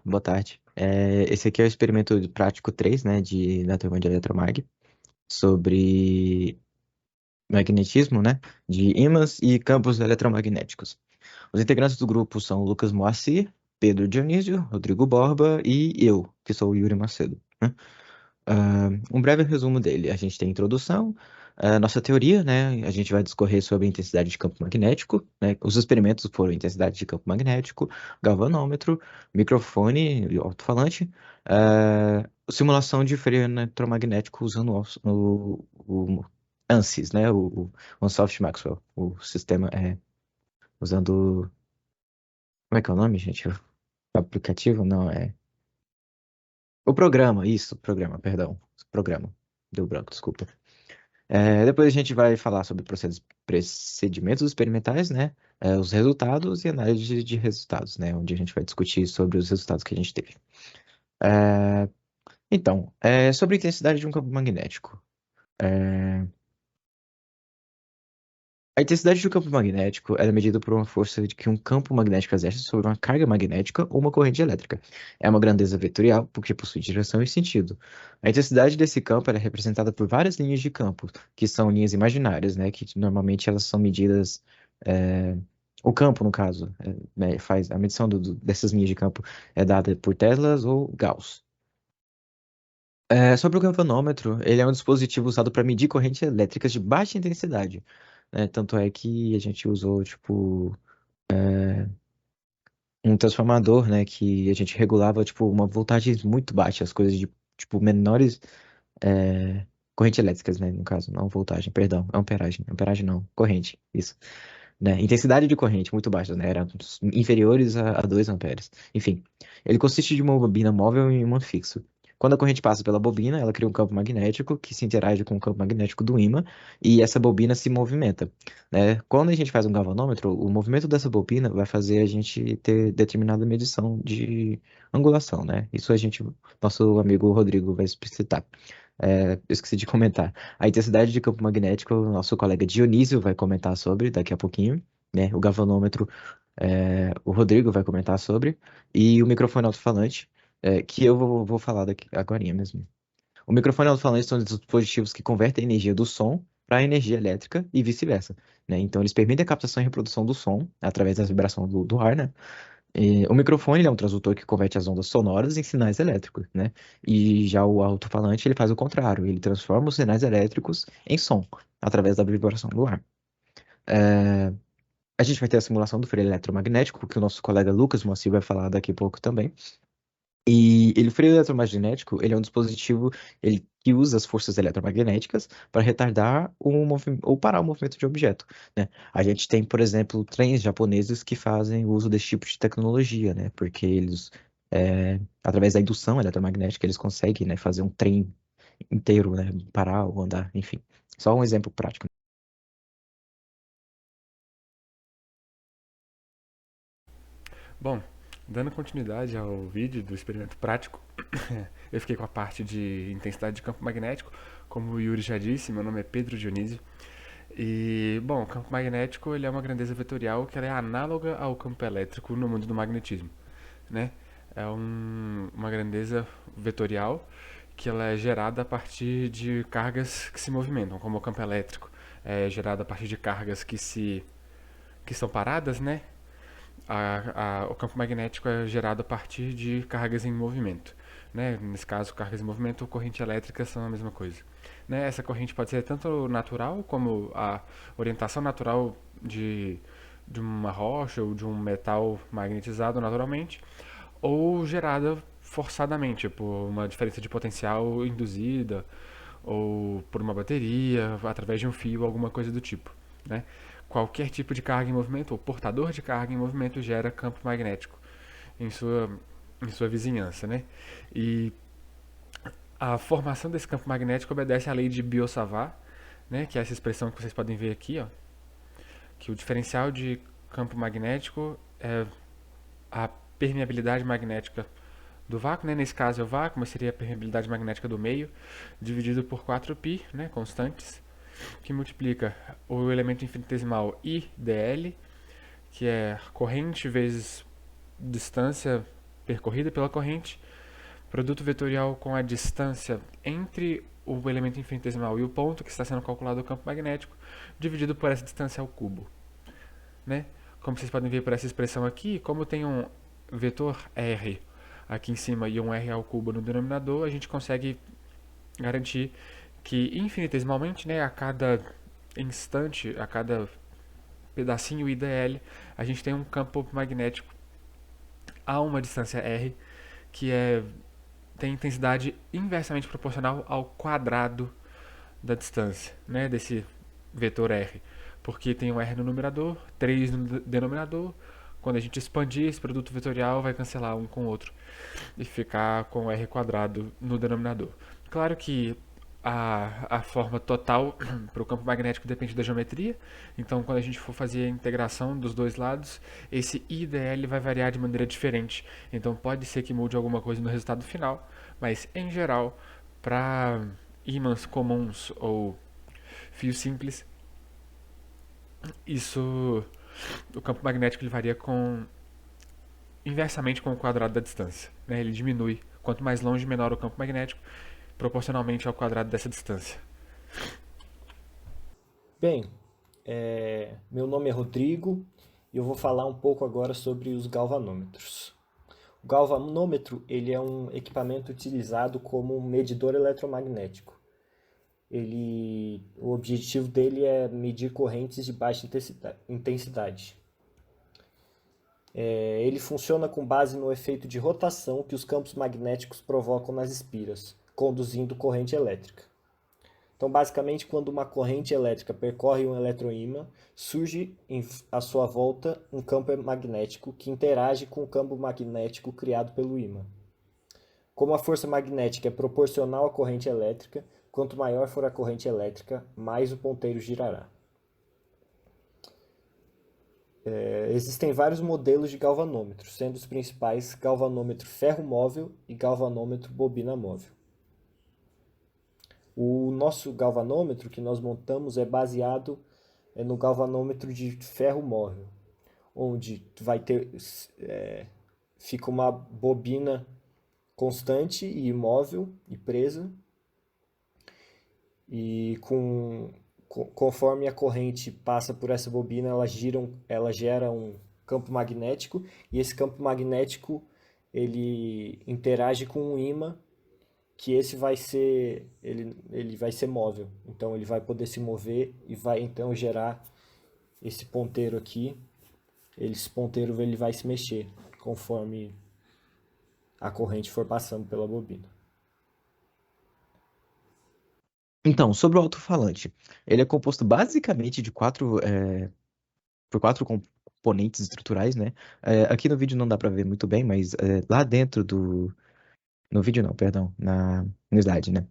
boa tarde. Esse aqui é o experimento prático 3, né, da turma de Eletromag, sobre magnetismo, né, de ímãs e campos eletromagnéticos. Os integrantes do grupo são Lucas Moacir, Pedro Dionísio, Rodrigo Borba e eu, que sou o Yuri Macedo, né? Um breve resumo dele. A gente tem a introdução, nossa teoria, né? A gente vai discorrer sobre a intensidade de campo magnético, né? Os experimentos foram intensidade de campo magnético, galvanômetro, microfone e alto-falante, simulação de freio eletromagnético usando o ANSYS, né? O Ansoff Maxwell, o sistema usando. Como é que é o nome, gente? O aplicativo? Não, é. O programa, isso, programa, perdão. Programa. Deu branco, desculpa. Depois a gente vai falar sobre procedimentos experimentais, né? Os resultados e análise de resultados, né? Onde a gente vai discutir sobre os resultados que a gente teve. É, então, sobre a intensidade de um campo magnético. É, A intensidade do campo magnético é medida por uma força de que um campo magnético exerce sobre uma carga magnética ou uma corrente elétrica. É uma grandeza vetorial porque possui direção e sentido. A intensidade desse campo é representada por várias linhas de campo, que são linhas imaginárias, né, que normalmente elas são medidas. é, O campo, no caso, né, faz a medição dessas linhas de campo é dada por Teslas ou Gauss. Sobre o galvanômetro, ele é um dispositivo usado para medir correntes elétricas de baixa intensidade, né? Tanto é que a gente usou, tipo, um transformador, né? Que a gente regulava, tipo, uma voltagem muito baixa, as coisas de, tipo, menores correntes elétricas, né? No caso, não voltagem, perdão, amperagem. Amperagem não, corrente, isso. Né? Intensidade de corrente muito baixa, né? Eram inferiores a 2 amperes. Enfim, ele consiste de uma bobina móvel e um ímã fixo. Quando a corrente passa pela bobina, ela cria um campo magnético que se interage com o campo magnético do ímã e essa bobina se movimenta, né? Quando a gente faz um galvanômetro, o movimento dessa bobina vai fazer a gente ter determinada medição de angulação, né? Isso a gente, nosso amigo Rodrigo vai explicitar. Eu esqueci de comentar. A intensidade de campo magnético, o nosso colega Dionísio vai comentar sobre daqui a pouquinho, né? O galvanômetro, o Rodrigo vai comentar sobre, e o microfone alto-falante, que eu vou falar daqui agorinha mesmo. O microfone alto-falante são dispositivos que convertem a energia do som para energia elétrica e vice-versa, né? Então, eles permitem a captação e reprodução do som através da vibração do ar, né? O microfone ele é um transdutor que converte as ondas sonoras em sinais elétricos, né? E já o alto-falante ele faz o contrário, ele transforma os sinais elétricos em som através da vibração do ar. É, A gente vai ter a simulação do freio eletromagnético, que o nosso colega Lucas Moacir vai falar daqui a pouco também. O freio eletromagnético, ele é um dispositivo que usa as forças eletromagnéticas para retardar o movimento ou parar o movimento de objeto, né? A gente tem, por exemplo, trens japoneses que fazem uso desse tipo de tecnologia, né? Porque eles, através da indução eletromagnética, eles conseguem, né, fazer um trem inteiro, né, parar ou andar, enfim. Só um exemplo prático. Bom, dando continuidade ao vídeo do experimento prático, eu fiquei com a parte de intensidade de campo magnético. Como o Yuri já disse, meu nome é Pedro Dionísio. E, bom, o campo magnético ele é uma grandeza vetorial que ela é análoga ao campo elétrico no mundo do magnetismo, né? Uma grandeza vetorial que ela é gerada a partir de cargas que se movimentam, como o campo elétrico é gerado a partir de cargas que são paradas, né? O campo magnético é gerado a partir de cargas em movimento. Né? Nesse caso, cargas em movimento ou corrente elétrica são a mesma coisa. Né? Essa corrente pode ser tanto natural, como a orientação natural de uma rocha ou de um metal magnetizado naturalmente, ou gerada forçadamente por uma diferença de potencial induzida, ou por uma bateria, através de um fio, alguma coisa do tipo. Né? Qualquer tipo de carga em movimento ou portador de carga em movimento gera campo magnético em sua, em sua vizinhança. Né? E a formação desse campo magnético obedece à lei de Biot-Savart, né, que é essa expressão que vocês podem ver aqui, ó, que o diferencial de campo magnético é a permeabilidade magnética do vácuo, né? Nesse caso é o vácuo, mas seria a permeabilidade magnética do meio, dividido por 4π, né, constantes, que multiplica o elemento infinitesimal IdL, que é corrente vezes distância percorrida pela corrente, produto vetorial com a distância entre o elemento infinitesimal e o ponto que está sendo calculado o campo magnético, dividido por essa distância ao cubo. Né? Como vocês podem ver por essa expressão aqui, como tem um vetor R aqui em cima e um R ao cubo no denominador, a gente consegue garantir que infinitesimalmente, né, a cada instante, a cada pedacinho IDL, a gente tem um campo magnético a uma distância R que tem intensidade inversamente proporcional ao quadrado da distância, né, desse vetor R. Porque tem um R no numerador, 3 no denominador. Quando a gente expandir esse produto vetorial, vai cancelar um com o outro e ficar com R quadrado no denominador. Claro que a forma total para o campo magnético depende da geometria, então quando a gente for fazer a integração dos dois lados, esse IDL vai variar de maneira diferente. Então pode ser que mude alguma coisa no resultado final, mas em geral, para ímãs comuns ou fios simples, isso o campo magnético ele varia inversamente com o quadrado da distância. Né? Ele diminui. Quanto mais longe, menor o campo magnético, proporcionalmente ao quadrado dessa distância. Bem, meu nome é Rodrigo e eu vou falar um pouco agora sobre os galvanômetros. O galvanômetro ele é um equipamento utilizado como um medidor eletromagnético. O objetivo dele é medir correntes de baixa intensidade. Ele funciona com base no efeito de rotação que os campos magnéticos provocam nas espiras, conduzindo corrente elétrica. Então, basicamente, quando uma corrente elétrica percorre um eletroímã, surge à sua volta um campo magnético que interage com o campo magnético criado pelo ímã. Como a força magnética é proporcional à corrente elétrica, quanto maior for a corrente elétrica, mais o ponteiro girará. Existem vários modelos de galvanômetro, sendo os principais galvanômetro ferro móvel e galvanômetro bobina móvel. O nosso galvanômetro que nós montamos é baseado no galvanômetro de ferro móvel, onde fica uma bobina constante e imóvel e presa, e conforme a corrente passa por essa bobina, ela gera um campo magnético, e esse campo magnético ele interage com um ímã, que ele vai ser móvel. Então ele vai poder se mover e vai então gerar esse ponteiro aqui. Esse ponteiro ele vai se mexer conforme a corrente for passando pela bobina. Então, sobre o alto-falante, ele é composto basicamente de por quatro componentes estruturais, né? Aqui no vídeo não dá para ver muito bem, mas lá dentro do... No vídeo não, perdão, no slide, né?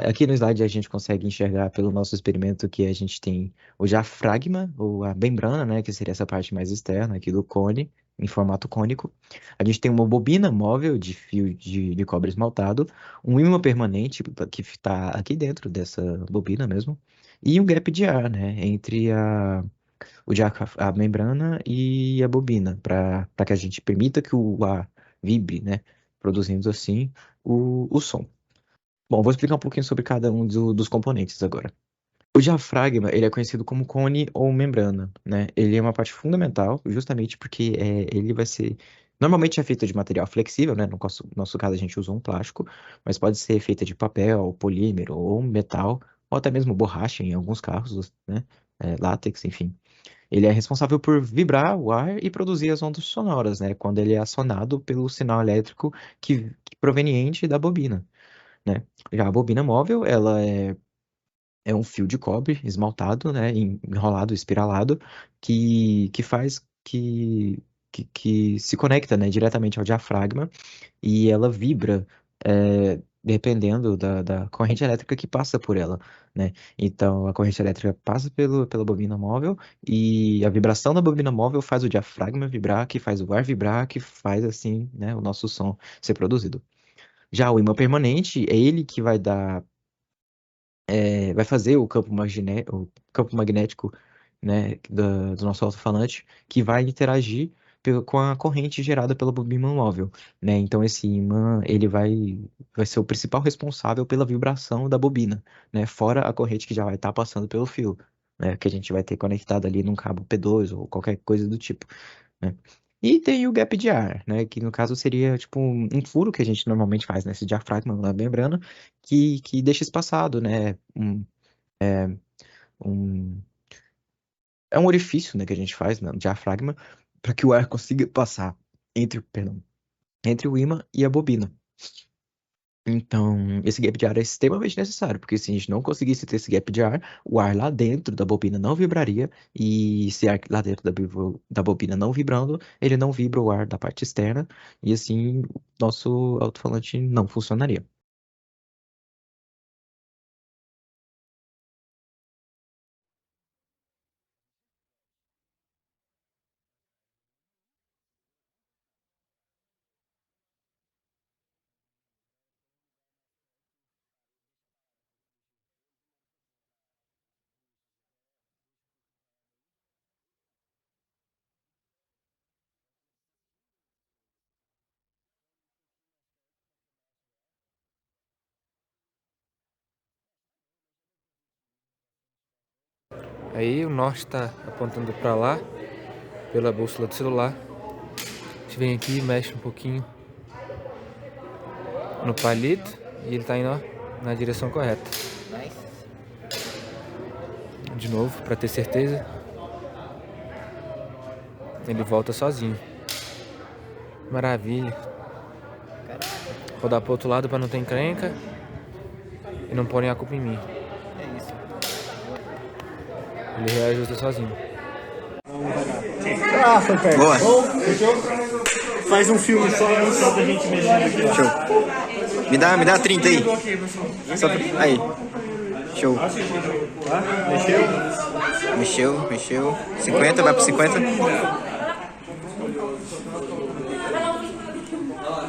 Aqui no slide a gente consegue enxergar pelo nosso experimento que a gente tem o diafragma, ou a membrana, né, que seria essa parte mais externa aqui do cone, em formato cônico. A gente tem uma bobina móvel de fio de cobre esmaltado, um ímã permanente que está aqui dentro dessa bobina mesmo, e um gap de ar, né, entre a membrana e a bobina, para que a gente permita que o ar vibre, né, produzindo assim o som. Bom, vou explicar um pouquinho sobre cada um dos componentes agora. O diafragma, ele é conhecido como cone ou membrana, né? Ele é uma parte fundamental, justamente porque ele vai ser... Normalmente é feito de material flexível, né? No nosso caso, a gente usa um plástico, mas pode ser feita de papel, polímero ou metal, ou até mesmo borracha em alguns carros, né? Látex, enfim. Ele é responsável por vibrar o ar e produzir as ondas sonoras, né? Quando ele é acionado pelo sinal elétrico que proveniente da bobina, né? Já a bobina móvel, ela é um fio de cobre esmaltado, né, enrolado, espiralado, que faz que se conecta, né, diretamente ao diafragma, e ela vibra dependendo da corrente elétrica que passa por ela, né? Então a corrente elétrica passa pela bobina móvel, e a vibração da bobina móvel faz o diafragma vibrar, que faz o ar vibrar, que faz assim, né, o nosso som ser produzido. Já o ímã permanente é ele que vai fazer o campo magnético, né, do nosso alto-falante, que vai interagir com a corrente gerada pelo ímã móvel, né? Então esse ímã ele vai ser o principal responsável pela vibração da bobina, né? Fora a corrente que já vai estar passando pelo fio, né? Que a gente vai ter conectado ali num cabo P2 ou qualquer coisa do tipo, né? E tem o gap de ar, né? Que no caso seria tipo um furo que a gente normalmente faz nesse diafragma na membrana, que deixa espaçado, né? Um, é um orifício, né, que a gente faz no diafragma para que o ar consiga passar perdão, entre o ímã e a bobina. Então, esse gap de ar é extremamente necessário, porque se a gente não conseguisse ter esse gap de ar, o ar lá dentro da bobina não vibraria, e se ar lá dentro da bobina não vibrando, ele não vibra o ar da parte externa, e assim, nosso alto-falante não funcionaria. Aí o norte está apontando para lá, pela bússola do celular. A gente vem aqui e mexe um pouquinho no palito e ele tá indo, ó, na direção correta. De novo, para ter certeza. Ele volta sozinho. Maravilha. Rodar pro outro lado para não ter encrenca e não porem a culpa em mim. Ele reajusta sozinho. Ah, foi perto. Boa. Faz um filme só pra gente mexer aqui, ó. Show. Me dá 30 aí. Aí. Show. Mexeu. 50, vai pro 50.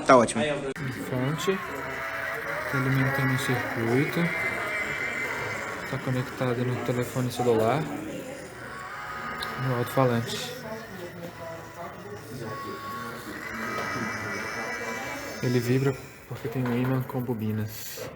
Tá ótimo. Fonte. Tá alimentando o circuito. Tá conectado no telefone celular. No alto-falante. Ele vibra porque tem um ímã com bobinas.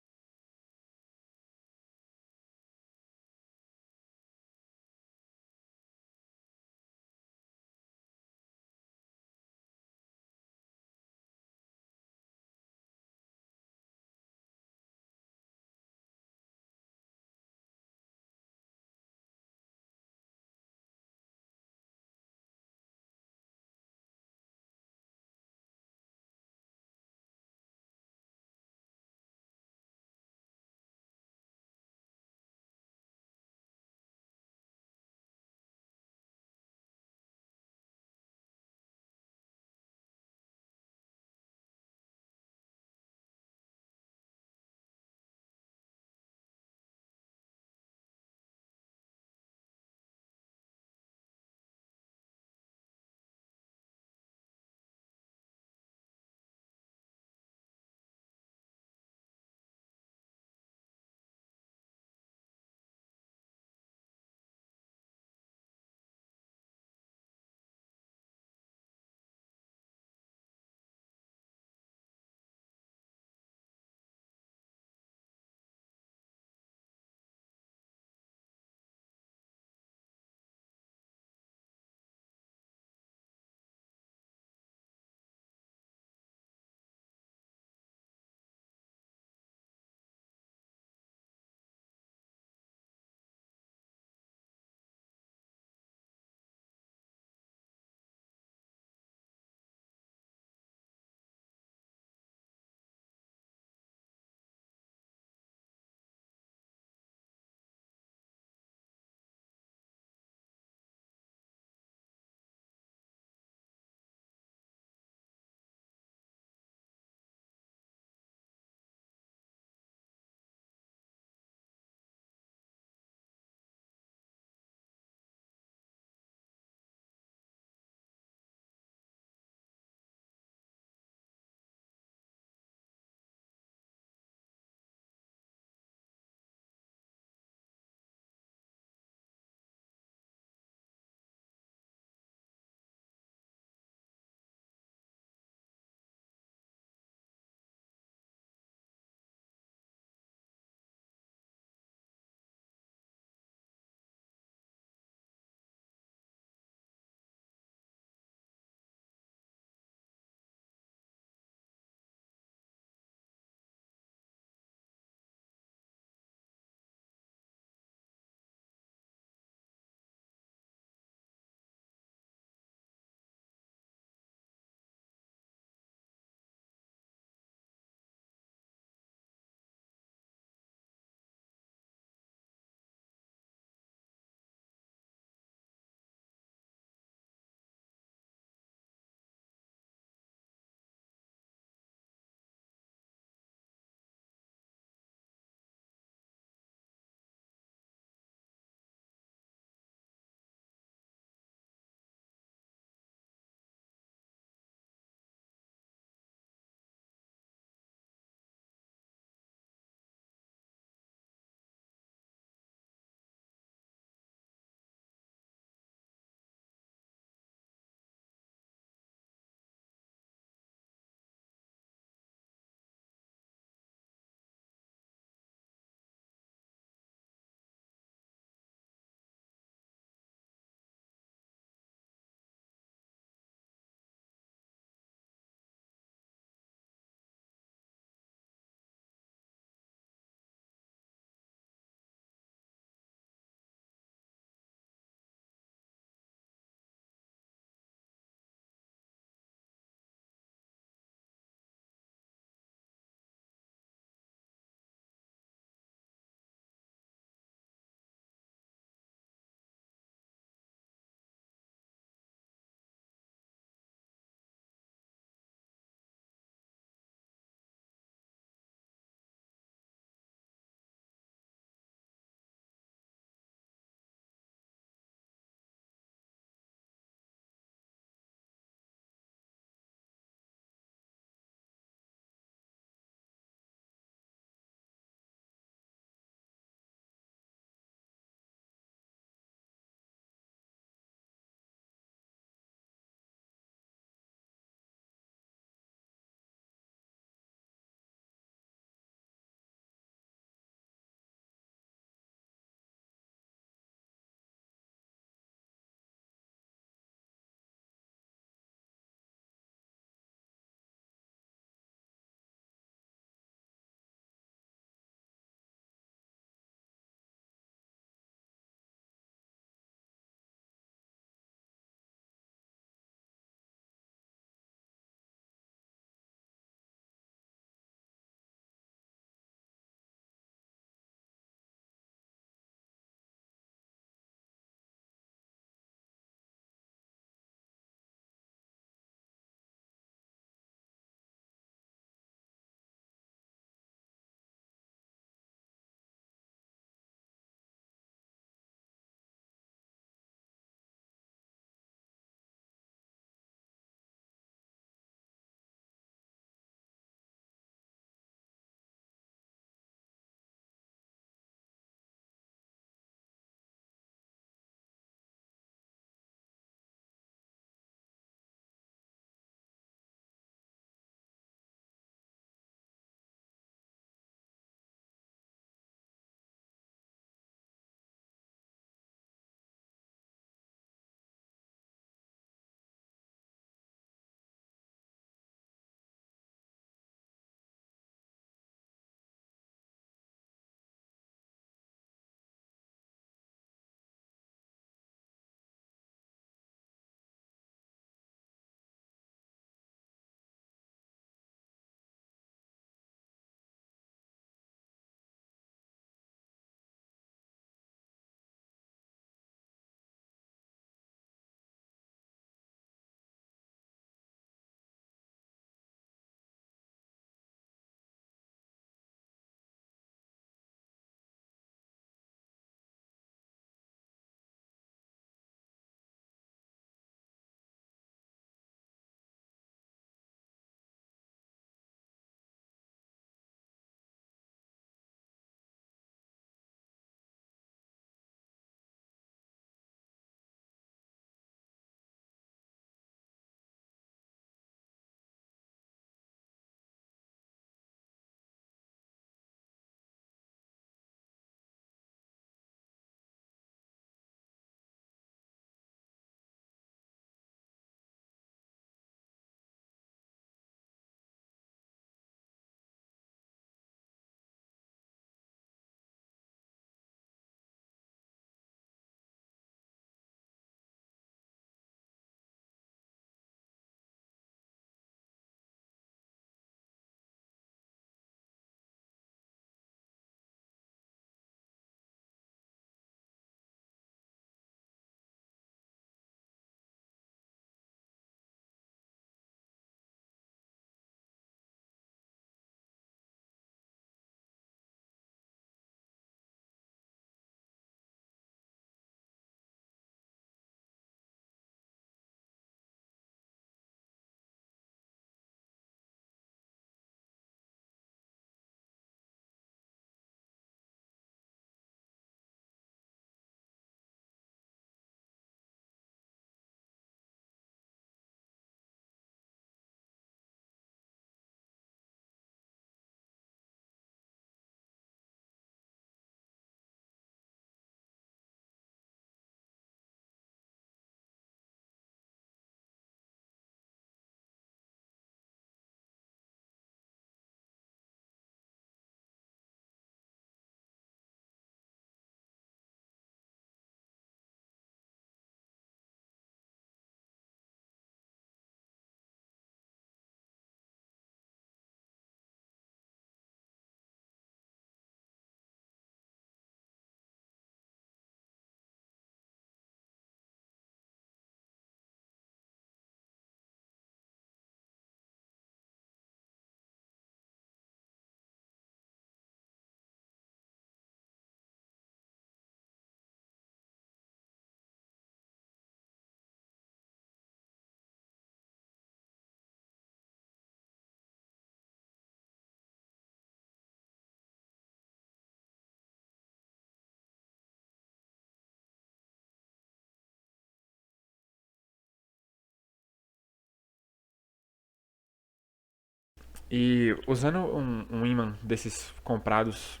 E usando um ímã desses comprados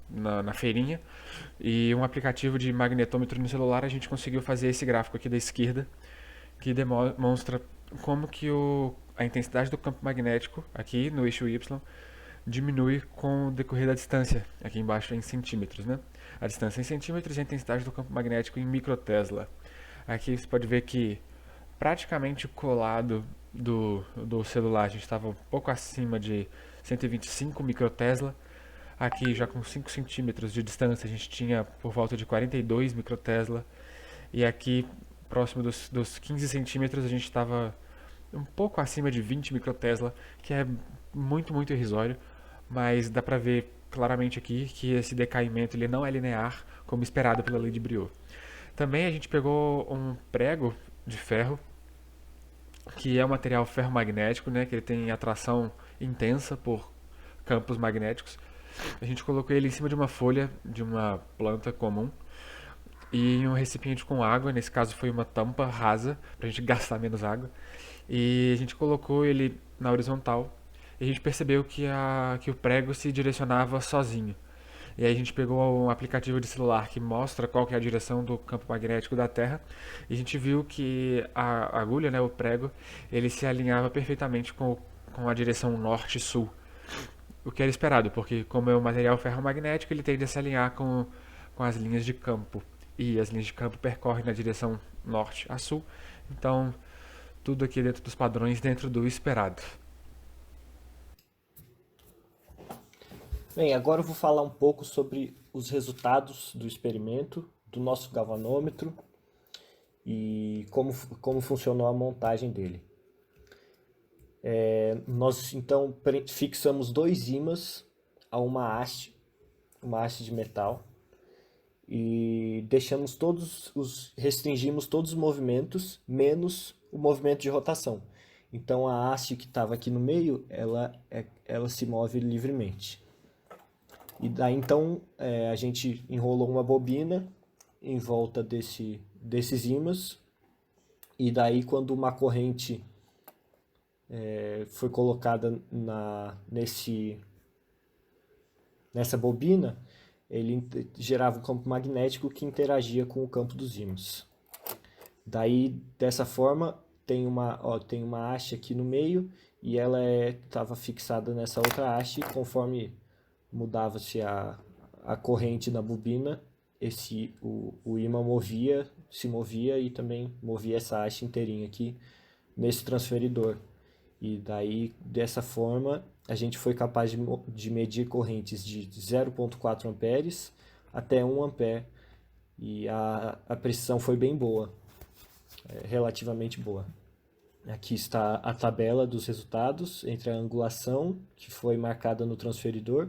na feirinha e um aplicativo de magnetômetro no celular, a gente conseguiu fazer esse gráfico aqui da esquerda, que demonstra como que a intensidade do campo magnético aqui no eixo Y diminui com o decorrer da distância, aqui embaixo é em centímetros, né? A distância em centímetros e a intensidade do campo magnético em microtesla. Aqui você pode ver que praticamente colado do celular, a gente estava um pouco acima de 125 microtesla. Aqui já com 5 centímetros de distância a gente tinha por volta de 42 microtesla. E aqui próximo dos 15 centímetros a gente estava um pouco acima de 20 microtesla, que é muito, muito irrisório, mas dá para ver claramente aqui que esse decaimento ele não é linear, como esperado pela lei de Briot. Também a gente pegou um prego de ferro, que é um material ferromagnético, né, que ele tem atração intensa por campos magnéticos. A gente colocou ele em cima de uma folha de uma planta comum e em um recipiente com água, nesse caso foi uma tampa rasa, para a gente gastar menos água. E a gente colocou ele na horizontal e a gente percebeu que o prego se direcionava sozinho. E aí a gente pegou um aplicativo de celular que mostra qual que é a direção do campo magnético da Terra e a gente viu que a agulha, né, o prego, ele se alinhava perfeitamente com a direção norte-sul. O que era esperado, porque como é um material ferromagnético, ele tende a se alinhar com as linhas de campo. E as linhas de campo percorrem na direção norte a sul. Então, tudo aqui dentro dos padrões, dentro do esperado. Bem, agora eu vou falar um pouco sobre os resultados do experimento, do nosso galvanômetro e como funcionou a montagem dele. Nós então fixamos dois ímãs a uma haste de metal, e restringimos todos os movimentos, menos o movimento de rotação. Então a haste que estava aqui no meio, ela se move livremente. E daí então a gente enrolou uma bobina em volta desses ímãs, e daí quando uma corrente foi colocada nessa bobina, ele gerava um campo magnético que interagia com o campo dos ímãs. Daí, dessa forma, tem uma haste aqui no meio e ela estava fixada nessa outra haste. Conforme mudava-se a corrente na bobina, o ímã se movia e também movia essa haste inteirinha aqui nesse transferidor. E daí, dessa forma, a gente foi capaz de medir correntes de 0,4 amperes até 1 ampere. E a precisão foi bem boa, relativamente boa. Aqui está a tabela dos resultados entre a angulação, que foi marcada no transferidor,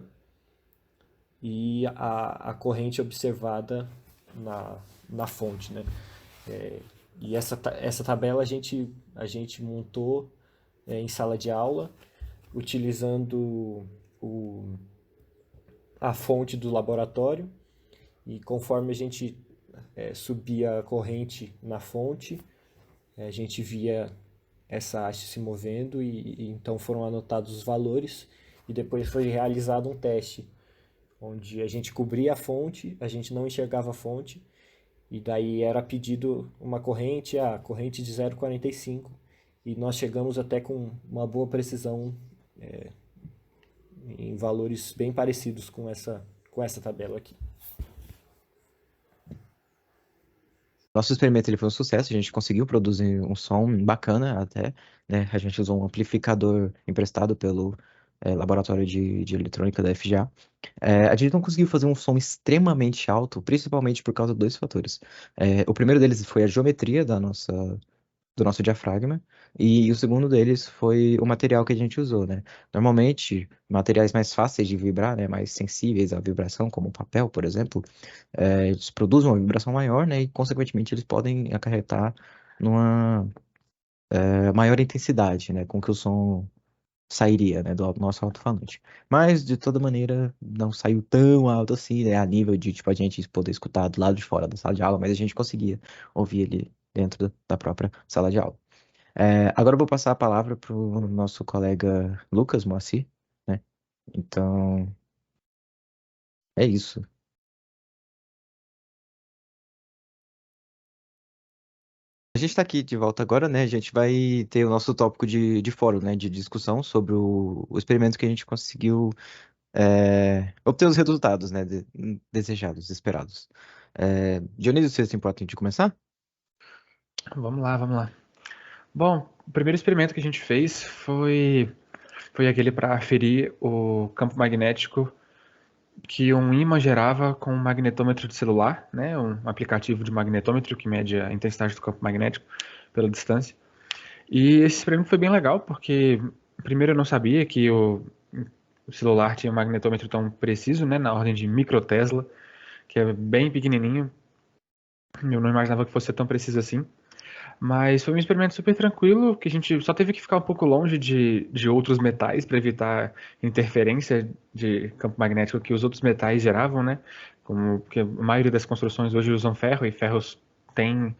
e a corrente observada na fonte, né? E essa tabela a gente montou em sala de aula, utilizando a fonte do laboratório, e conforme a gente subia a corrente na fonte, a gente via essa haste se movendo e então foram anotados os valores, e depois foi realizado um teste, onde a gente cobria a fonte, a gente não enxergava a fonte, e daí era pedido uma corrente de 0,45, e nós chegamos até com uma boa precisão em valores bem parecidos com essa tabela aqui. Nosso experimento ele foi um sucesso, a gente conseguiu produzir um som bacana até, né? A gente usou um amplificador emprestado pelo laboratório de eletrônica da FGA. A gente não conseguiu fazer um som extremamente alto, principalmente por causa de dois fatores. O primeiro deles foi a geometria do nosso diafragma, e o segundo deles foi o material que a gente usou, né? Normalmente, materiais mais fáceis de vibrar, né, mais sensíveis à vibração, como o papel, por exemplo, eles produzem uma vibração maior, né, e consequentemente eles podem acarretar numa maior intensidade, né, com que o som sairia, né, do nosso alto-falante. Mas, de toda maneira, não saiu tão alto assim, né, a nível de, tipo, a gente poder escutar do lado de fora da sala de aula, mas a gente conseguia ouvir ele dentro da própria sala de aula. Agora eu vou passar a palavra para o nosso colega Lucas Moacir, né? Então, é isso. A gente está aqui de volta agora, né? A gente vai ter o nosso tópico de fórum, né? De discussão sobre o experimento que a gente conseguiu obter os resultados, né? Desejados, esperados. Dionísio, você se importa de começar? Vamos lá, vamos lá. Bom, o primeiro experimento que a gente fez foi aquele para aferir o campo magnético que um ímã gerava com um magnetômetro de celular, né? Um aplicativo de magnetômetro que mede a intensidade do campo magnético pela distância. E esse experimento foi bem legal porque, primeiro, eu não sabia que o celular tinha um magnetômetro tão preciso, né? Na ordem de microtesla, que é bem pequenininho. Eu não imaginava que fosse tão preciso assim. Mas foi um experimento super tranquilo, que a gente só teve que ficar um pouco longe de outros metais para evitar interferência de campo magnético que os outros metais geravam, né? Como porque a maioria das construções hoje usam ferro e ferros tem,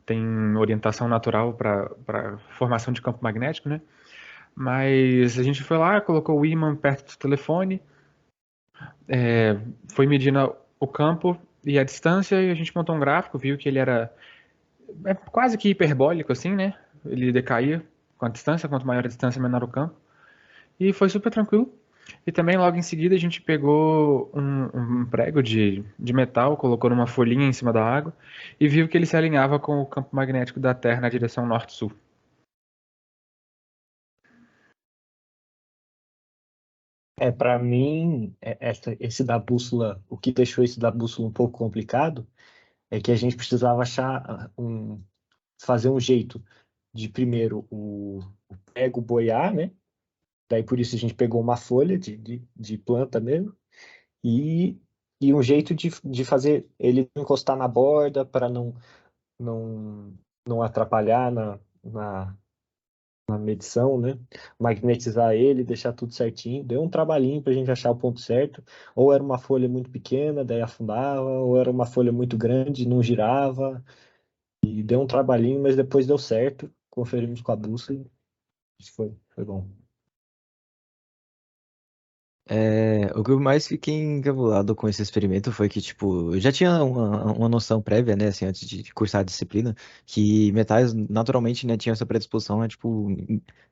tem orientação natural para formação de campo magnético, né? Mas a gente foi lá, colocou o ímã perto do telefone, foi medindo o campo e a distância e a gente montou um gráfico, viu que ele era quase que hiperbólico, assim, né? Ele decaía com a distância, quanto maior a distância, menor o campo. E foi super tranquilo. E também, logo em seguida, a gente pegou um prego de metal, colocou numa folhinha em cima da água e viu que ele se alinhava com o campo magnético da Terra na direção norte-sul. Para mim, esse da bússola, o que deixou esse da bússola um pouco complicado é que a gente precisava fazer um jeito de primeiro o prego boiar, né? Daí por isso a gente pegou uma folha de planta mesmo e, e um jeito de fazer ele encostar na borda para não, não atrapalhar na medição, né? Magnetizar ele, deixar tudo certinho. Deu um trabalhinho para a gente achar o ponto certo. Ou era uma folha muito pequena, daí afundava, ou era uma folha muito grande, não girava. E deu um trabalhinho, mas depois deu certo. Conferimos com a bússola. Isso foi bom. O que eu mais fiquei encabulado com esse experimento foi que, tipo, eu já tinha uma noção prévia, né, assim, antes de cursar a disciplina, que metais naturalmente, né, tinham essa predisposição a, tipo,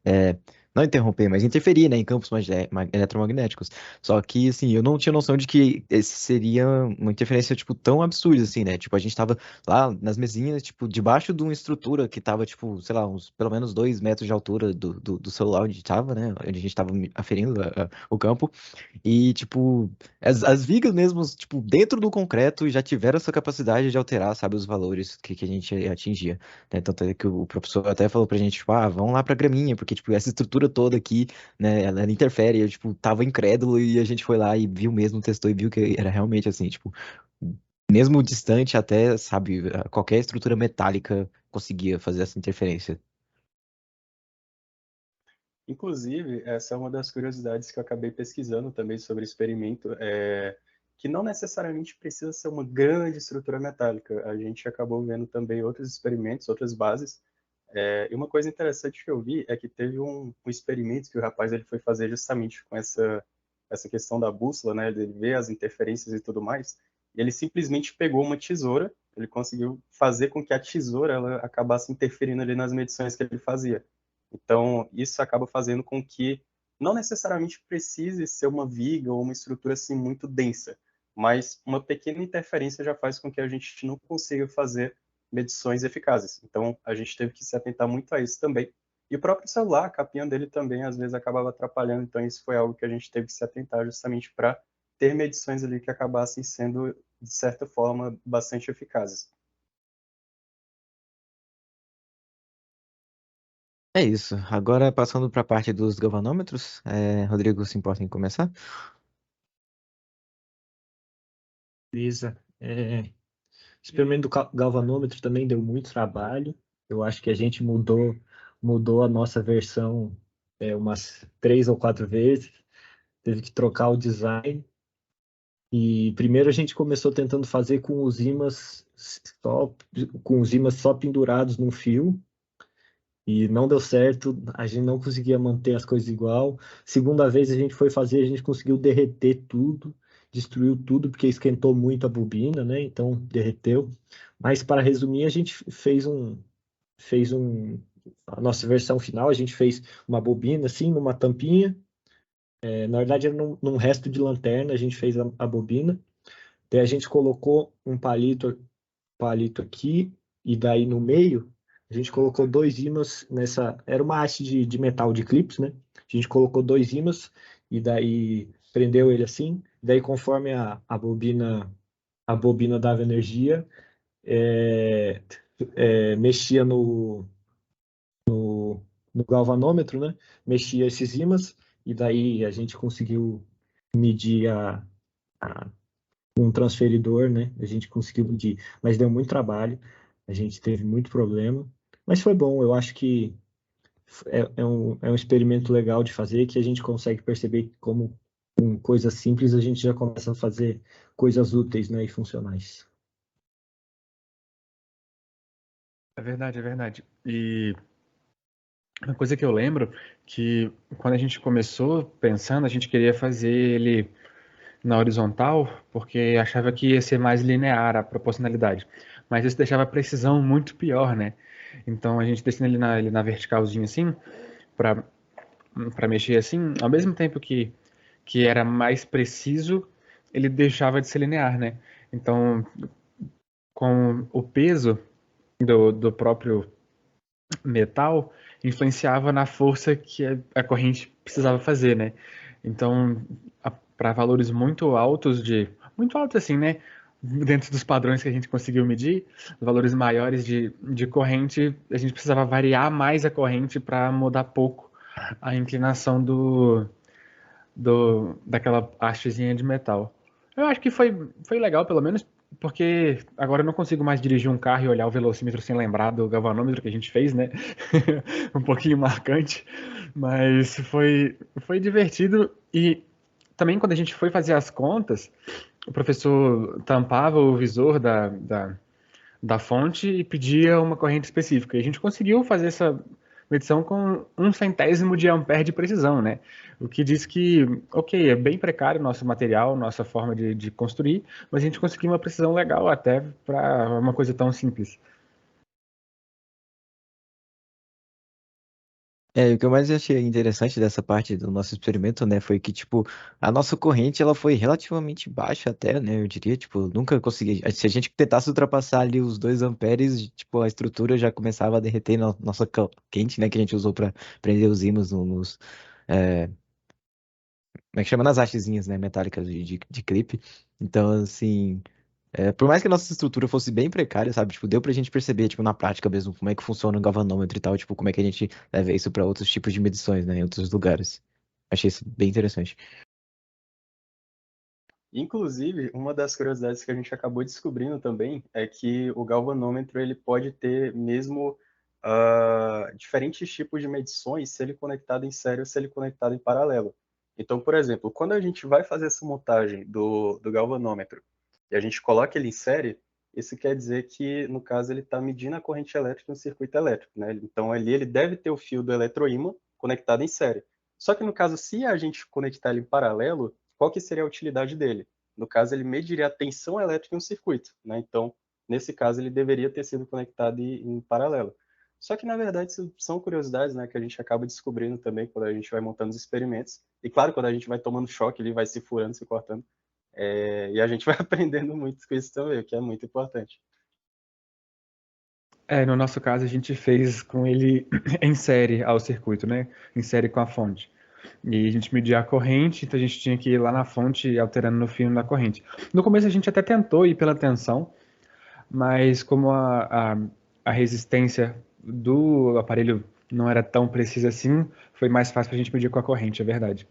é, não interromper, mas interferir, né, em campos eletromagnéticos. Só que, assim, eu não tinha noção de que esse seria uma interferência, tipo, tão absurda, assim, né, tipo, a gente tava lá nas mesinhas, tipo, debaixo de uma estrutura que tava, tipo, sei lá, pelo menos 2 metros de altura do celular onde tava, né, onde a gente tava aferindo o campo. E, tipo, as vigas mesmo, tipo, dentro do concreto já tiveram essa capacidade de alterar, sabe, os valores que a gente atingia, né? Tanto é que o professor até falou pra gente, tipo, vamos lá pra graminha, porque, tipo, essa estrutura toda aqui, né, ela interfere. Eu, tipo, tava incrédulo e a gente foi lá e viu mesmo, testou e viu que era realmente assim, tipo, mesmo distante até, sabe, qualquer estrutura metálica conseguia fazer essa interferência. Inclusive, essa é uma das curiosidades que eu acabei pesquisando também sobre o experimento, que não necessariamente precisa ser uma grande estrutura metálica. A gente acabou vendo também outros experimentos, outras bases. E uma coisa interessante que eu vi é que teve um experimento que o rapaz ele foi fazer justamente com essa questão da bússola, né, de ver as interferências e tudo mais. E ele simplesmente pegou uma tesoura, ele conseguiu fazer com que a tesoura ela acabasse interferindo ali nas medições que ele fazia. Então, isso acaba fazendo com que não necessariamente precise ser uma viga ou uma estrutura assim muito densa, mas uma pequena interferência já faz com que a gente não consiga fazer medições eficazes. Então, a gente teve que se atentar muito a isso também. E o próprio celular, a capinha dele também às vezes acabava atrapalhando, então isso foi algo que a gente teve que se atentar justamente para ter medições ali que acabassem sendo, de certa forma, bastante eficazes. É isso. Agora, passando para a parte dos galvanômetros, Rodrigo, se importa em começar? Beleza. O experimento do galvanômetro também deu muito trabalho. Eu acho que a gente mudou a nossa versão umas 3 ou 4 vezes. Teve que trocar o design. E primeiro a gente começou tentando fazer com os ímãs só pendurados num fio. E não deu certo, a gente não conseguia manter as coisas igual. Segunda vez a gente foi fazer, a gente conseguiu derreter tudo, destruiu tudo, porque esquentou muito a bobina, né? Então derreteu. Mas para resumir, a gente fez a nossa versão final, a gente fez uma bobina assim, numa tampinha. Na verdade, era num resto de lanterna, a gente fez a bobina. Daí a gente colocou um palito aqui, e daí no meio, a gente colocou dois ímãs nessa. Era uma haste de metal de clips, né? A gente colocou dois ímãs, e daí prendeu ele assim. Daí, conforme a bobina dava energia, é, mexia no galvanômetro, né? Mexia esses ímãs, e daí a gente conseguiu medir a um transferidor, né? A gente conseguiu medir, mas deu muito trabalho, a gente teve muito problema, mas foi bom. Eu acho que é um experimento legal de fazer, que a gente consegue perceber como com coisas simples a gente já começa a fazer coisas úteis, né, e funcionais. É verdade, é verdade. E uma coisa que eu lembro que quando a gente começou pensando, a gente queria fazer ele na horizontal, porque achava que ia ser mais linear a proporcionalidade. Mas isso deixava a precisão muito pior, né? Então a gente deixando ele na verticalzinha assim, para para mexer assim, ao mesmo tempo que era mais preciso, ele deixava de ser linear, né? Então, com o peso do próprio metal, influenciava na força que a corrente precisava fazer, né? Então, para valores muito altos muito altos assim, né? Dentro dos padrões que a gente conseguiu medir, valores maiores de corrente, a gente precisava variar mais a corrente para mudar pouco a inclinação daquela hastezinha de metal. Eu acho que foi legal, pelo menos, porque agora eu não consigo mais dirigir um carro e olhar o velocímetro sem lembrar do galvanômetro que a gente fez, né? Um pouquinho marcante, mas foi divertido. E também quando a gente foi fazer as contas, o professor tampava o visor da fonte e pedia uma corrente específica. E a gente conseguiu fazer essa medição com um centésimo de ampere de precisão, né? O que diz que, ok, é bem precário o nosso material, nossa forma de construir, mas a gente conseguiu uma precisão legal até para uma coisa tão simples. O que eu mais achei interessante dessa parte do nosso experimento, né, foi que, tipo, a nossa corrente, ela foi relativamente baixa até, né, eu diria, tipo, nunca consegui, se a gente tentasse ultrapassar ali os 2 amperes, tipo, a estrutura já começava a derreter na nossa quente, né, que a gente usou para prender os ímãs nos, é, como é que chama? Nas hastezinhas, né, metálicas de clipe. Então, assim, por mais que a nossa estrutura fosse bem precária, sabe? Tipo, deu pra gente perceber, tipo, na prática mesmo, como é que funciona o galvanômetro e tal, tipo, como é que a gente leva isso pra outros tipos de medições, né, em outros lugares. Achei isso bem interessante. Inclusive, uma das curiosidades que a gente acabou descobrindo também é que o galvanômetro ele pode ter mesmo diferentes tipos de medições se ele conectado em série ou se ele conectado em paralelo. Então, por exemplo, quando a gente vai fazer essa montagem do galvanômetro e a gente coloca ele em série, isso quer dizer que, no caso, ele está medindo a corrente elétrica no circuito elétrico, né? Então, ali ele deve ter o fio do eletroímã conectado em série. Só que, no caso, se a gente conectar ele em paralelo, qual que seria a utilidade dele? No caso, ele mediria a tensão elétrica em um circuito, né? Então, nesse caso, ele deveria ter sido conectado em paralelo. Só que, na verdade, isso são curiosidades, né, que a gente acaba descobrindo também quando a gente vai montando os experimentos. E, claro, quando a gente vai tomando choque, ele vai se furando, se cortando. E a gente vai aprendendo muito com isso também, o que é muito importante. No nosso caso, a gente fez com ele em série ao circuito, né? Em série com a fonte. E a gente media a corrente, então a gente tinha que ir lá na fonte alterando no fio da corrente. No começo a gente até tentou ir pela tensão, mas como a resistência do aparelho não era tão precisa assim, foi mais fácil para a gente medir com a corrente, é verdade.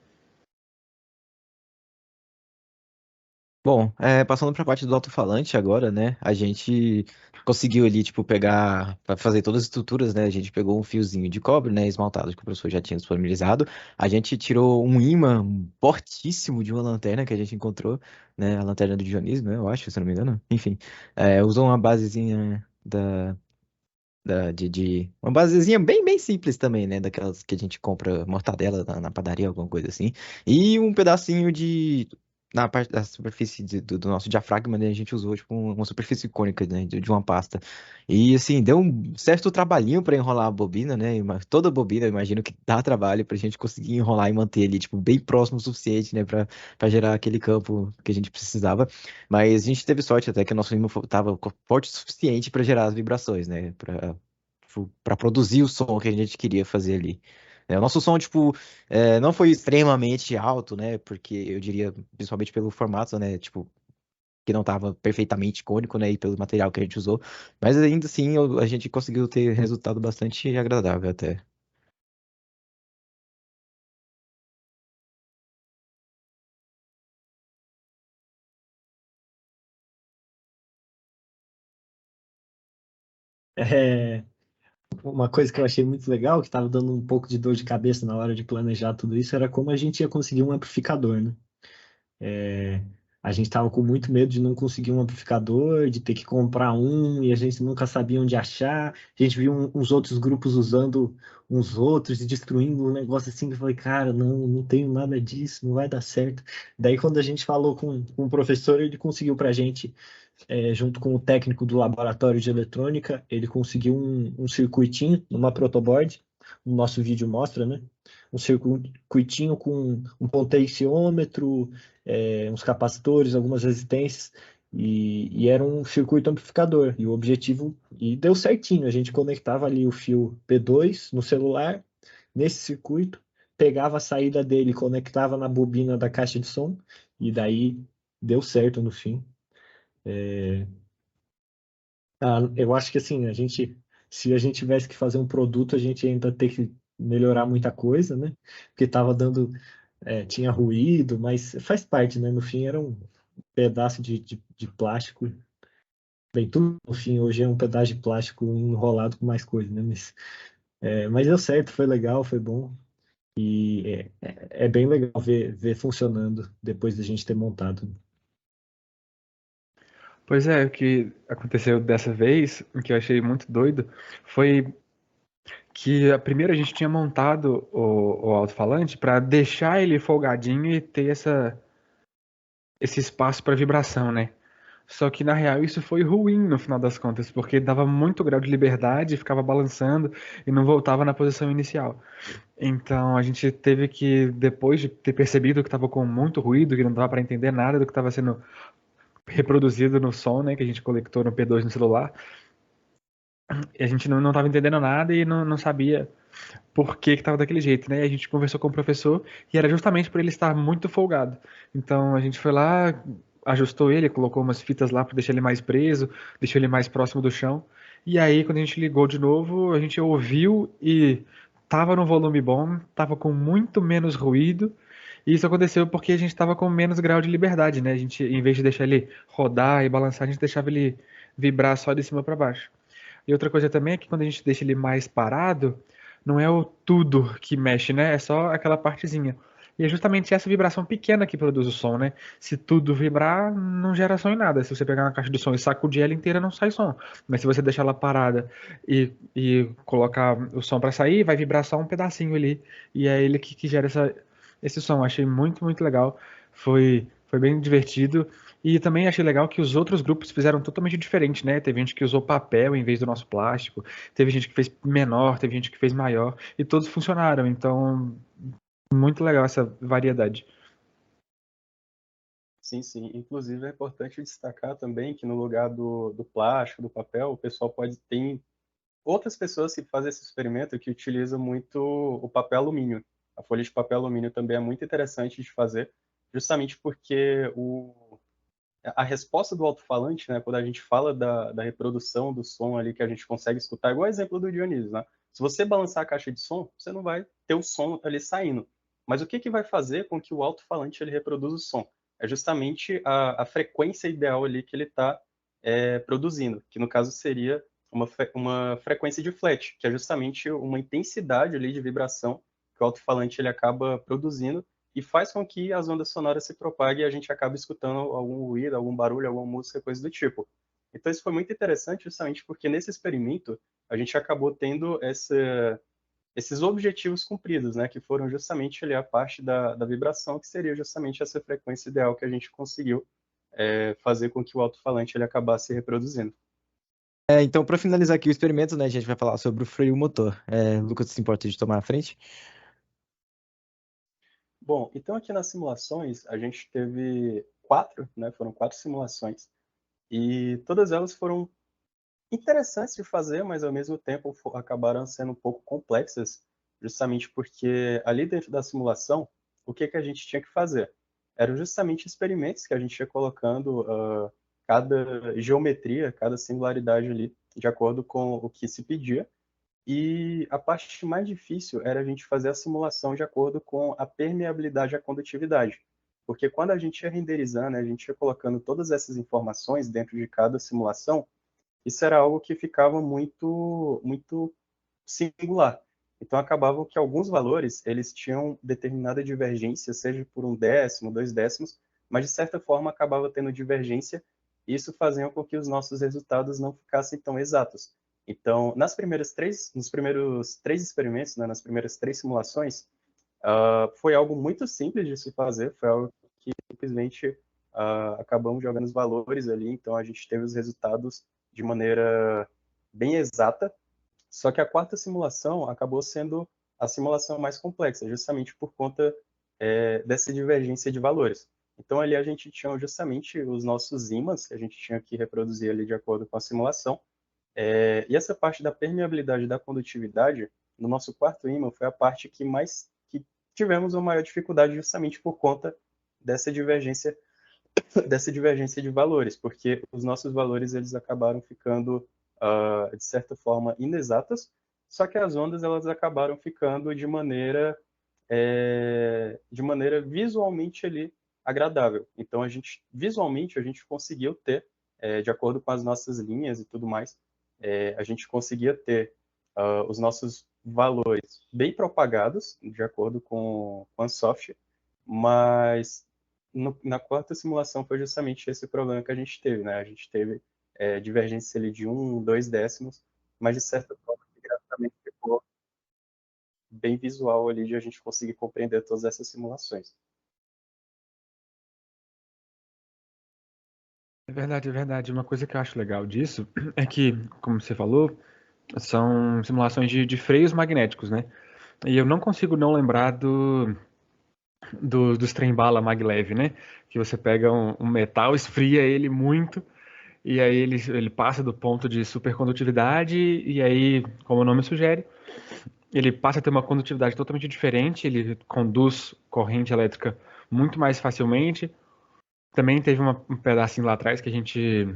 Bom, passando pra parte do alto-falante agora, né, a gente conseguiu ali, tipo, pegar, para fazer todas as estruturas, né, a gente pegou um fiozinho de cobre, né, esmaltado, que o professor já tinha disponibilizado, a gente tirou um ímã fortíssimo de uma lanterna que a gente encontrou, né, a lanterna do Dionísio, né, eu acho, se eu não me engano, enfim, usou uma basezinha Uma basezinha bem, bem simples também, né? Daquelas que a gente compra mortadela na padaria, alguma coisa assim. E um pedacinho na parte da superfície do nosso diafragma, né? A gente usou, tipo, uma superfície cônica, né? De uma pasta. E, assim, deu um certo trabalhinho pra enrolar a bobina, né? Toda bobina, eu imagino que dá trabalho pra gente conseguir enrolar e manter ali, tipo, bem próximo o suficiente, né? Pra gerar aquele campo que a gente precisava. Mas a gente teve sorte até que o nosso ímã estava forte o suficiente para gerar as vibrações, né? Para produzir o som que a gente queria fazer ali. O nosso som, tipo, não foi extremamente alto, né? Porque eu diria, principalmente pelo formato, né? Tipo, que não estava perfeitamente icônico, né? E pelo material que a gente usou. Mas ainda assim, a gente conseguiu ter resultado bastante agradável até. É, uma coisa que eu achei muito legal, que estava dando um pouco de dor de cabeça na hora de planejar tudo isso, era como a gente ia conseguir um amplificador, né? É, a gente estava com muito medo de não conseguir um amplificador, de ter que comprar um, e a gente nunca sabia onde achar. A gente viu uns outros grupos usando uns outros e destruindo um negócio assim, que eu falei, cara, não tenho nada disso, não vai dar certo. Daí, quando a gente falou com o professor, ele conseguiu para a gente, junto com o técnico do laboratório de eletrônica, ele conseguiu um circuitinho numa protoboard, o nosso vídeo mostra, né? Um circuitinho com um potenciômetro, uns capacitores, algumas resistências, e era um circuito amplificador. E o objetivo, e deu certinho, a gente conectava ali o fio P2 no celular, nesse circuito, pegava a saída dele, conectava na bobina da caixa de som, e daí deu certo no fim. Eu acho que assim, se a gente tivesse que fazer um produto, a gente ainda ter que melhorar muita coisa, né? Porque tava dando, tinha ruído, mas faz parte, né? No fim era um pedaço de plástico. Bem, tudo no fim hoje é um pedaço de plástico enrolado com mais coisa, né? Mas deu certo, foi legal, foi bom. E é bem legal ver funcionando depois da gente ter montado. Pois é, o que aconteceu dessa vez, o que eu achei muito doido, foi que primeiro a gente tinha montado o alto-falante para deixar ele folgadinho e ter esse espaço para vibração, né? Só que na real isso foi ruim no final das contas, porque dava muito grau de liberdade, ficava balançando e não voltava na posição inicial. Então a gente teve que, depois de ter percebido que estava com muito ruído, que não dava para entender nada do que estava sendo reproduzido no som, né, que a gente coletou no P2 no celular, e a gente não estava entendendo nada e não sabia por que estava daquele jeito, né? E a gente conversou com o professor e era justamente por ele estar muito folgado. Então a gente foi lá, ajustou ele, colocou umas fitas lá para deixar ele mais preso, deixou ele mais próximo do chão. E aí quando a gente ligou de novo, a gente ouviu e tava no volume bom, tava com muito menos ruído. E isso aconteceu porque a gente estava com menos grau de liberdade, né? A gente, em vez de deixar ele rodar e balançar, a gente deixava ele vibrar só de cima para baixo. E outra coisa também é que quando a gente deixa ele mais parado, não é o tudo que mexe, né? É só aquela partezinha. E é justamente essa vibração pequena que produz o som, né? Se tudo vibrar, não gera som em nada. Se você pegar uma caixa de som e sacudir ela inteira, não sai som. Mas se você deixar ela parada e colocar o som para sair, vai vibrar só um pedacinho ali. E é ele que gera esse som. Achei muito, muito legal. Foi bem divertido. E também achei legal que os outros grupos fizeram totalmente diferente, né? Teve gente que usou papel em vez do nosso plástico, teve gente que fez menor, teve gente que fez maior, e todos funcionaram. Então, muito legal essa variedade. Sim, sim. Inclusive é importante destacar também que no lugar do plástico, do papel, o pessoal pode ter outras pessoas que fazem esse experimento que utilizam muito o papel alumínio. A folha de papel alumínio também é muito interessante de fazer, justamente porque a resposta do alto-falante, né, quando a gente fala da reprodução do som ali que a gente consegue escutar, igual o exemplo do Dionísio, né? Se você balançar a caixa de som, você não vai ter o som ali saindo. Mas o que que vai fazer com que o alto-falante ele reproduza o som? É justamente a frequência ideal ali que ele está produzindo, que no caso seria uma frequência de flat, que é justamente uma intensidade ali de vibração que o alto-falante ele acaba produzindo e faz com que as ondas sonoras se propaguem e a gente acabe escutando algum ruído, algum barulho, alguma música, coisa do tipo. Então isso foi muito interessante justamente porque nesse experimento a gente acabou tendo esses objetivos cumpridos, né, que foram justamente ali a parte da vibração, que seria justamente essa frequência ideal que a gente conseguiu fazer com que o alto-falante ele acabasse reproduzindo. Então, para finalizar aqui o experimento, né, a gente vai falar sobre o freio motor. Lucas, se importa de tomar a frente? Bom, então aqui nas simulações a gente teve 4, né, foram 4 simulações, e todas elas foram interessantes de fazer, mas ao mesmo tempo acabaram sendo um pouco complexas, justamente porque ali dentro da simulação, o que a gente tinha que fazer? Eram justamente experimentos que a gente ia colocando cada geometria, cada singularidade ali, de acordo com o que se pedia. E a parte mais difícil era a gente fazer a simulação de acordo com a permeabilidade e a condutividade. Porque quando a gente ia renderizando, a gente ia colocando todas essas informações dentro de cada simulação, isso era algo que ficava muito singular. Então acabava que alguns valores eles tinham determinada divergência, seja por 1 décimo, 2 décimos, mas de certa forma acabava tendo divergência. E isso fazia com que os nossos resultados não ficassem tão exatos. Então, nos primeiros 3 experimentos, né, nas primeiras 3 simulações, foi algo muito simples de se fazer, foi algo que simplesmente acabamos jogando os valores ali, então a gente teve os resultados de maneira bem exata, só que a 4ª simulação acabou sendo a simulação mais complexa, justamente por conta dessa divergência de valores. Então ali a gente tinha justamente os nossos ímãs, que a gente tinha que reproduzir ali de acordo com a simulação, e essa parte da permeabilidade e da condutividade, no nosso 4º ímã, foi a parte que tivemos uma maior dificuldade justamente por conta dessa divergência de valores, porque os nossos valores eles acabaram ficando, de certa forma, inexatas, só que as ondas elas acabaram ficando de maneira visualmente ali agradável. Então, visualmente, a gente conseguiu ter, de acordo com as nossas linhas e tudo mais, a gente conseguia ter os nossos valores bem propagados, de acordo com a software, mas na 4ª simulação foi justamente esse problema que a gente teve, né? A gente teve divergência ali de 1, 2 décimos, mas de certa forma, graficamente ficou bem visual ali de a gente conseguir compreender todas essas simulações. É verdade, é verdade. Uma coisa que eu acho legal disso é que, como você falou, são simulações de freios magnéticos, né? E eu não consigo não lembrar dos trem-bala maglev, né? Que você pega um metal, esfria ele muito, e aí ele passa do ponto de supercondutividade, e aí, como o nome sugere, ele passa a ter uma condutividade totalmente diferente, ele conduz corrente elétrica muito mais facilmente. Também teve um pedacinho lá atrás que a gente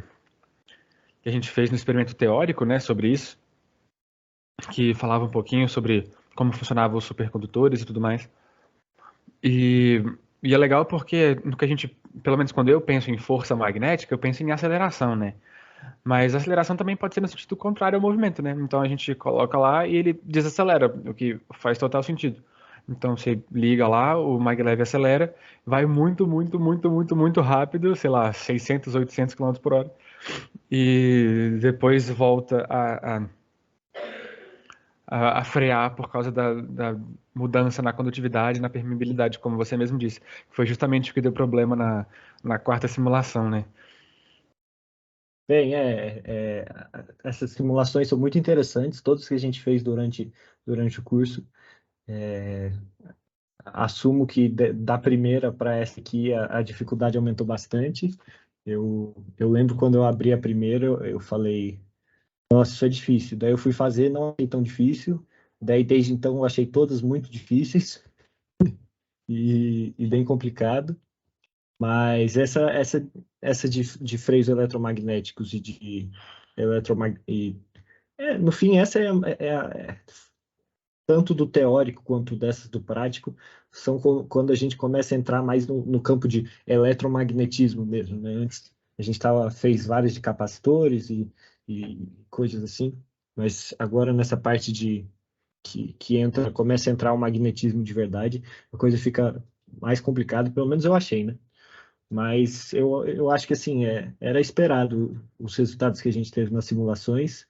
fez no experimento teórico, né, sobre isso, que falava um pouquinho sobre como funcionavam os supercondutores e tudo mais. E é legal porque no que a gente, pelo menos quando eu penso em força magnética, eu penso em aceleração, né? Mas a aceleração também pode ser no sentido contrário ao movimento, né? Então a gente coloca lá e ele desacelera, o que faz total sentido. Então você liga lá, o maglev acelera, vai muito, muito, muito, muito, muito rápido, sei lá, 600, 800 km por hora. E depois volta a frear por causa da mudança na condutividade, na permeabilidade, como você mesmo disse. Foi justamente o que deu problema na 4ª simulação, né? Bem, essas simulações são muito interessantes, todas que a gente fez durante o curso. Assumo que da primeira para essa aqui a dificuldade aumentou bastante. Eu lembro quando eu abri a primeira, eu falei, nossa, isso é difícil. Daí eu fui fazer, não achei tão difícil. Daí desde então eu achei todas muito difíceis e bem complicado. Mas essa de freios eletromagnéticos e de no fim, essa tanto do teórico quanto dessas do prático, são quando a gente começa a entrar mais no campo de eletromagnetismo mesmo, né? Antes a gente fez vários de capacitores e coisas assim, mas agora nessa parte que começa a entrar o magnetismo de verdade, a coisa fica mais complicada, pelo menos eu achei, né? Mas eu acho que assim, era esperado os resultados que a gente teve nas simulações.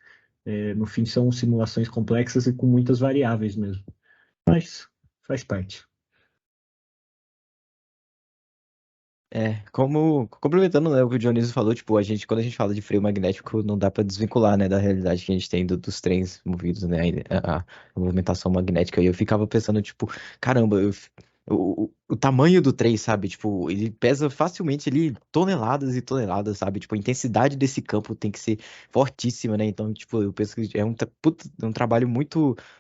No fim, são simulações complexas e com muitas variáveis mesmo. Mas faz parte. Como complementando, né, o que o Dionísio falou, tipo, quando a gente fala de freio magnético, não dá pra desvincular, né, da realidade que a gente tem dos trens movidos, né, a movimentação magnética. E eu ficava pensando, tipo, caramba, o tamanho do trem, sabe? Tipo, ele pesa facilmente ali toneladas e toneladas, sabe? Tipo, a intensidade desse campo tem que ser fortíssima, né? Então, tipo, eu penso que é um trabalho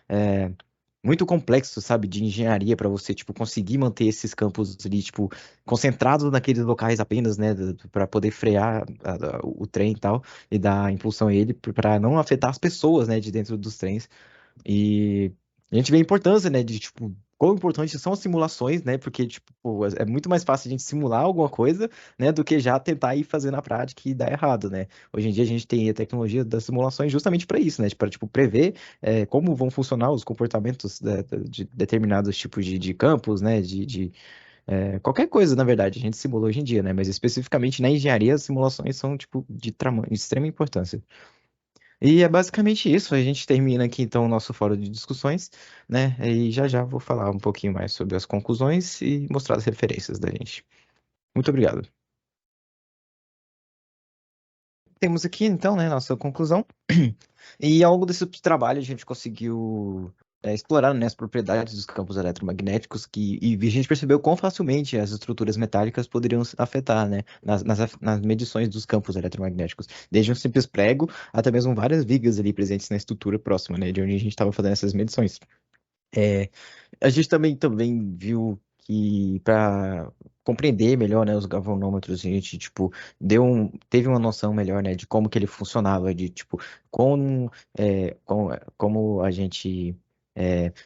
é, muito complexo, sabe, de engenharia para você, tipo, conseguir manter esses campos ali, tipo, concentrados naqueles locais apenas, né, para poder frear o trem e tal, e dar impulsão a ele, para não afetar as pessoas, né, de dentro dos trens. E a gente vê a importância, né, de, tipo, quão importantes são as simulações, né, porque, tipo, pô, é muito mais fácil a gente simular alguma coisa, né, do que já tentar ir fazer na prática e dar errado, né. Hoje em dia a gente tem a tecnologia das simulações justamente para isso, né, para, tipo, prever como vão funcionar os comportamentos de determinados tipos de campos, né, qualquer coisa, na verdade, a gente simula hoje em dia, né, mas especificamente na engenharia as simulações são, tipo, de extrema importância. E é basicamente isso. A gente termina aqui então o nosso fórum de discussões, né? E já já vou falar um pouquinho mais sobre as conclusões e mostrar as referências da gente. Muito obrigado. Temos aqui então, né, nossa conclusão. E ao longo desse trabalho a gente conseguiu explorar, né, as propriedades dos campos eletromagnéticos e a gente percebeu quão facilmente as estruturas metálicas poderiam se afetar, né, nas medições dos campos eletromagnéticos. Desde um simples prego até mesmo várias vigas ali presentes na estrutura próxima, né, de onde a gente estava fazendo essas medições. É, a gente também viu que para compreender melhor, né, os galvanômetros, a gente, tipo, teve uma noção melhor, né, de como que ele funcionava, de, tipo, como a gente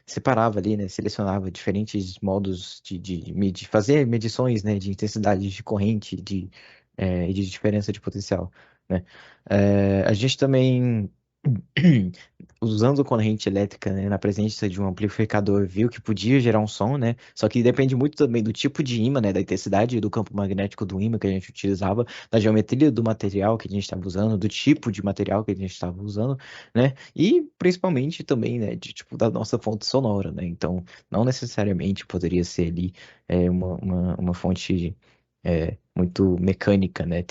separava ali, né, selecionava diferentes modos de fazer medições, né, de intensidade de corrente, e de diferença de potencial, né. A gente também usando corrente elétrica, né, na presença de um amplificador, viu que podia gerar um som, né? Só que depende muito também do tipo de ímã, né, da intensidade do campo magnético do ímã que a gente utilizava, da geometria do material que a gente estava usando, do tipo de material que a gente estava usando, né? E principalmente também, né, de tipo da nossa fonte sonora, né? Então, não necessariamente poderia ser ali uma fonte muito mecânica, né?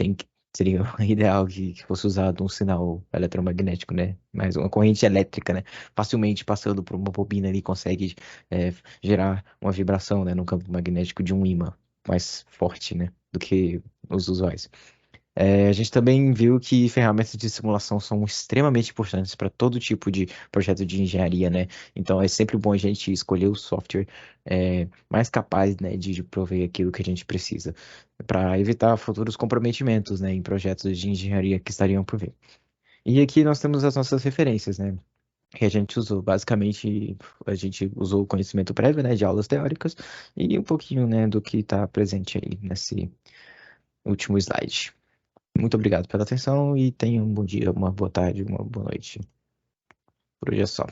Seria ideal que fosse usado um sinal eletromagnético, né? Mas uma corrente elétrica, né? Facilmente passando por uma bobina ali consegue gerar uma vibração, né? No campo magnético de um ímã mais forte, né? Do que os usuais. A gente também viu que ferramentas de simulação são extremamente importantes para todo tipo de projeto de engenharia, né? Então é sempre bom a gente escolher o software mais capaz, né, de prover aquilo que a gente precisa, para evitar futuros comprometimentos, né, em projetos de engenharia que estariam por vir. E aqui nós temos as nossas referências, né? Que a gente usou. Basicamente, a gente usou o conhecimento prévio, né, de aulas teóricas e um pouquinho, né, do que está presente aí nesse último slide. Muito obrigado pela atenção e tenha um bom dia, uma boa tarde, uma boa noite. Por hoje é só.